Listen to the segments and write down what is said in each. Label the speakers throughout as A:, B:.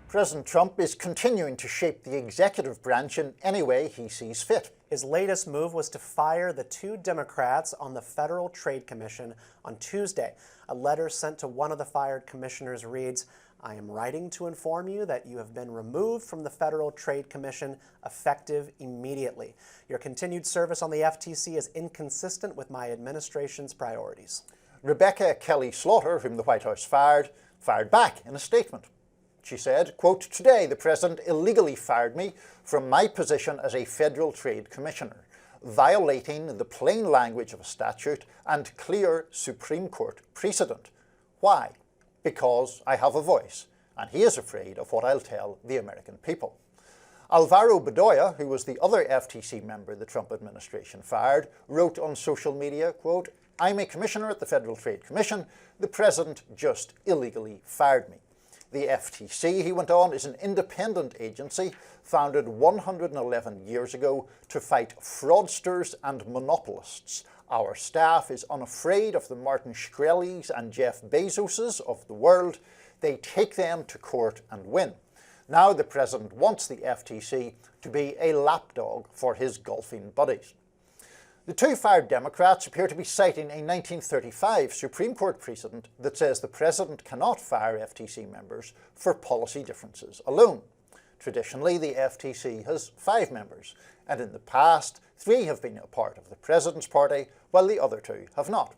A: President Trump is continuing to shape the executive branch in any way he sees fit.
B: His latest move was to fire the two Democrats on the Federal Trade Commission on Tuesday. A letter sent to one of the fired commissioners reads, "I am writing to inform you that you have been removed from the Federal Trade Commission effective immediately. Your continued service on the FTC is inconsistent with my administration's priorities."
A: Rebecca Kelly Slaughter, whom the White House fired back in a statement. She said, quote, "Today the President illegally fired me from my position as a Federal Trade Commissioner, violating the plain language of a statute and clear Supreme Court precedent. Why? Because I have a voice, and he is afraid of what I'll tell the American people." Alvaro Bedoya, who was the other FTC member the Trump administration fired, wrote on social media, quote, "I'm a commissioner at the Federal Trade Commission. The President just illegally fired me." The FTC, he went on, is an independent agency founded 111 years ago to fight fraudsters and monopolists. Our staff is unafraid of the Martin Shkreli's and Jeff Bezoses of the world. They take them to court and win. Now the President wants the FTC to be a lapdog for his golfing buddies. The two fired Democrats appear to be citing a 1935 Supreme Court precedent that says the President cannot fire FTC members for policy differences alone. Traditionally, the FTC has 5 members, and in the past, 3 have been a part of the President's party, while the other 2 have not.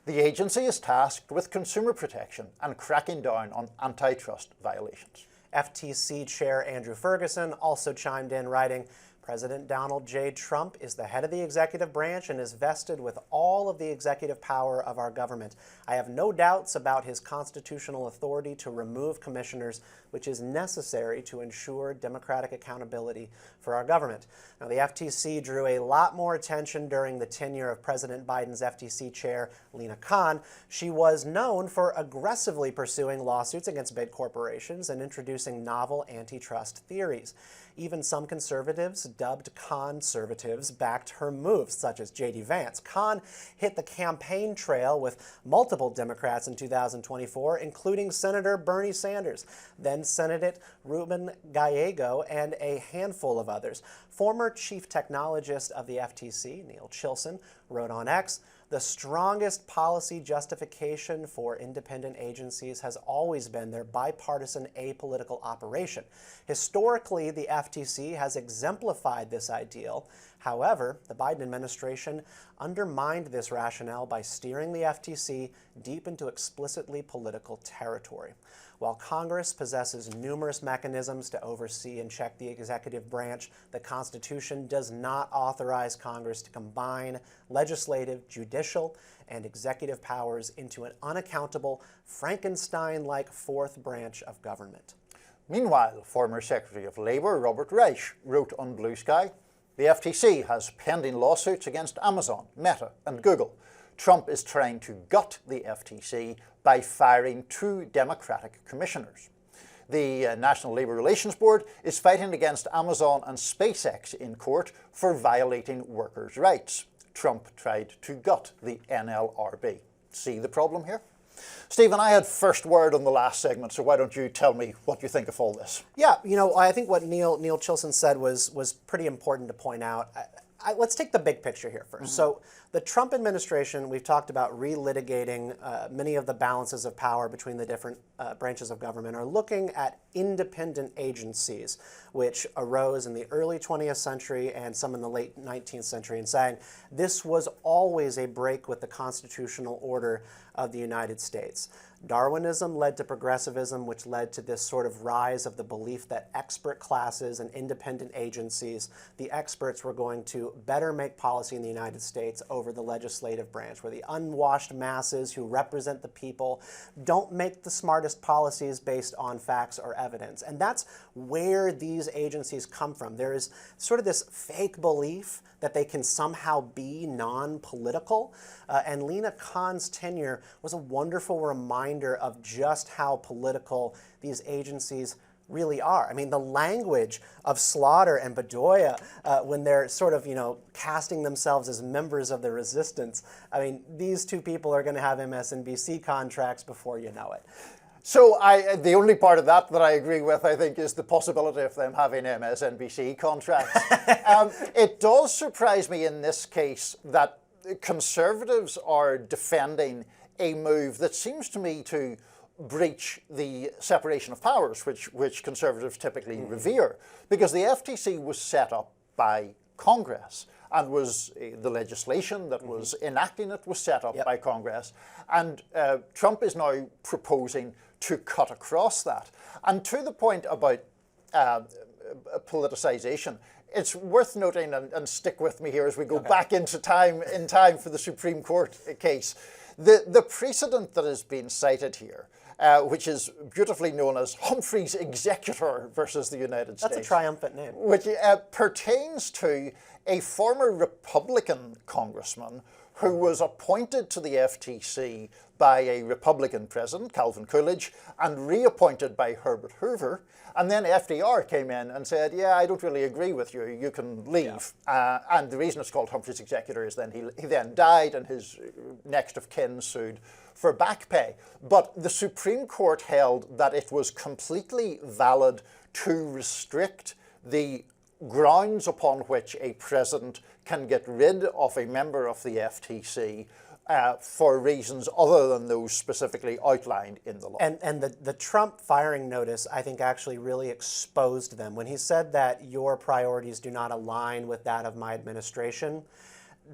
A: The agency is tasked with consumer protection and cracking down on antitrust violations.
B: FTC Chair Andrew Ferguson also chimed in, writing, "President Donald J. Trump is the head of the executive branch and is vested with all of the executive power of our government. I have no doubts about his constitutional authority to remove commissioners, which is necessary to ensure democratic accountability for our government." Now, the FTC drew a lot more attention during the tenure of President Biden's FTC chair, Lina Khan. She was known for aggressively pursuing lawsuits against big corporations and introducing novel antitrust theories. Even some conservatives, dubbed conservatives, backed her moves, such as J.D. Vance. Khan hit the campaign trail with multiple Democrats in 2024, including Senator Bernie Sanders, then Senator Ruben Gallego, and a handful of others. Former chief technologist of the FTC, Neil wrote on X, "The strongest policy justification for independent agencies has always been their bipartisan apolitical operation. Historically, the FTC has exemplified this ideal. However, the Biden administration undermined this rationale by steering the FTC deep into explicitly political territory. While Congress possesses numerous mechanisms to oversee and check the executive branch, the Constitution does not authorize Congress to combine legislative, judicial, and executive powers into an unaccountable, Frankenstein-like fourth branch of government."
A: Meanwhile, former Secretary of Labour Robert Reich wrote on Blue Sky, "The FTC has pending lawsuits against Amazon, Meta, and Google. Trump is trying to gut the FTC by firing 2 Democratic commissioners. The National Labour Relations Board is fighting against Amazon and SpaceX in court for violating workers' rights. Trump tried to gut the NLRB. See the problem here? Stephen, I had first word on the last segment, so why don't you tell me what you think of all this?
B: Yeah, I think what Neil Chilson said was pretty important to point out. Let's take the big picture here first. So the Trump administration, we've talked about relitigating many of the balances of power between the different branches of government, are looking at independent agencies, which arose in the early 20th century and some in the late 19th century, and saying this was always a break with the constitutional order of the United States. Darwinism led to progressivism, which led to this sort of rise of the belief that expert classes and independent agencies, the experts, were going to better make policy in the United States over the legislative branch, where the unwashed masses who represent the people don't make the smartest policies based on facts or evidence. And that's where these agencies come from. There is sort of this fake belief that they can somehow be non-political. And Lina Khan's tenure was a wonderful reminder of just how political these agencies really are. I mean, the language of Slaughter and Bedoya when they're sort of, casting themselves as members of the resistance. I mean, these two people are going to have MSNBC contracts before you know it.
A: So the only part of that I agree with, I think, is the possibility of them having MSNBC contracts. It does surprise me in this case that Conservatives are defending a move that seems to me to breach the separation of powers, which Conservatives typically revere, because the FTC was set up by Congress and was the legislation that was enacting it was set up by Congress. And Trump is now proposing to cut across that. And to the point about politicization, it's worth noting, and stick with me here as we go back in time for the Supreme Court case, the precedent that has been cited here, which is beautifully known as Humphrey's Executor versus the United States.
B: That's a triumphant name.
A: Which pertains to a former Republican congressman who was appointed to the FTC by a Republican president, Calvin Coolidge, and reappointed by Herbert Hoover. And then FDR came in and said, yeah, I don't really agree with you, you can leave. Yeah. And the reason it's called Humphrey's Executor is then he then died and his next of kin sued for back pay. But the Supreme Court held that it was completely valid to restrict the grounds upon which a president can get rid of a member of the FTC for reasons other than those specifically outlined in the law.
B: And the Trump firing notice, I think, actually really exposed them. When he said that your priorities do not align with that of my administration,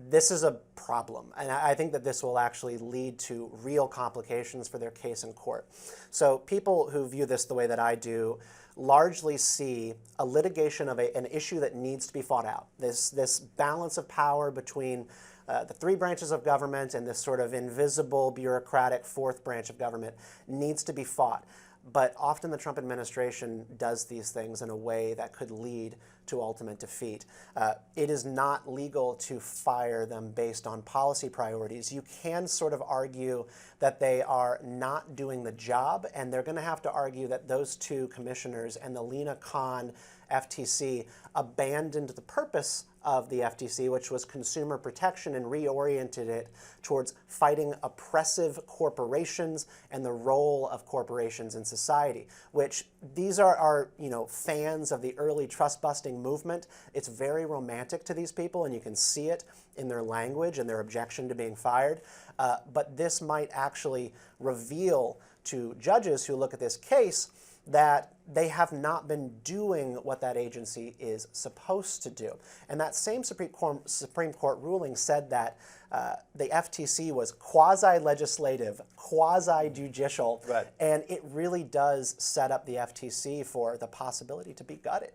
B: this is a problem. And I think that this will actually lead to real complications for their case in court. So people who view this the way that I do largely see a litigation of an issue that needs to be fought out. This balance of power between the three branches of government and this sort of invisible bureaucratic fourth branch of government needs to be fought. But often the Trump administration does these things in a way that could lead to ultimate defeat. It is not legal to fire them based on policy priorities. You can sort of argue that they are not doing the job, and they're going to have to argue that those two commissioners and the Lina Khan FTC abandoned the purpose of the FTC, which was consumer protection, and reoriented it towards fighting oppressive corporations and the role of corporations in society, which these are fans of the early trust-busting movement. It's very romantic to these people, and you can see it in their language and their objection to being fired. But this might actually reveal to judges who look at this case that they have not been doing what that agency is supposed to do. And that same Supreme Court ruling said that the FTC was quasi-legislative, quasi-judicial, right. And it really does set up the FTC for the possibility to be gutted.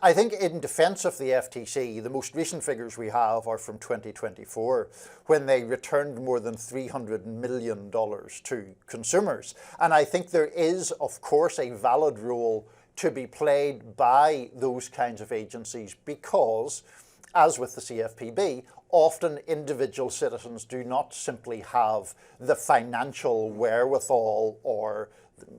A: I think in defense of the FTC, the most recent figures we have are from 2024, when they returned more than $300 million to consumers. And I think there is, of course, a valid role to be played by those kinds of agencies because, as with the CFPB, often individual citizens do not simply have the financial wherewithal or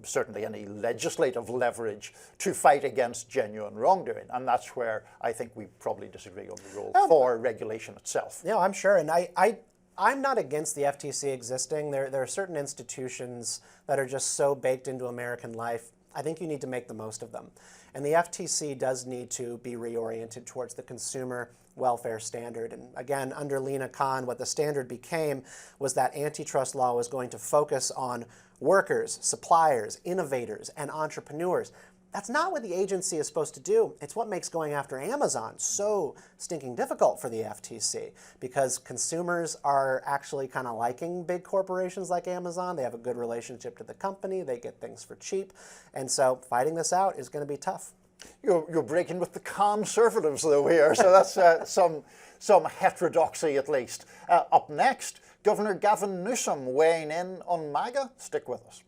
A: certainly any legislative leverage to fight against genuine wrongdoing. And that's where I think we probably disagree on the role for regulation itself.
B: Yeah, I'm sure. And I'm not against the FTC existing. There are certain institutions that are just so baked into American life. I think you need to make the most of them. And the FTC does need to be reoriented towards the consumer welfare standard. And again, under Lina Khan, what the standard became was that antitrust law was going to focus on workers, suppliers, innovators, and entrepreneurs. That's not what the agency is supposed to do. It's what makes going after Amazon so stinking difficult for the FTC, because consumers are actually kind of liking big corporations like Amazon. They have a good relationship to the company. They get things for cheap. And so fighting this out is going to be tough.
A: You're breaking with the conservatives, though, here, so that's some heterodoxy at least. Up next, Governor Gavin Newsom weighing in on MAGA. Stick with us.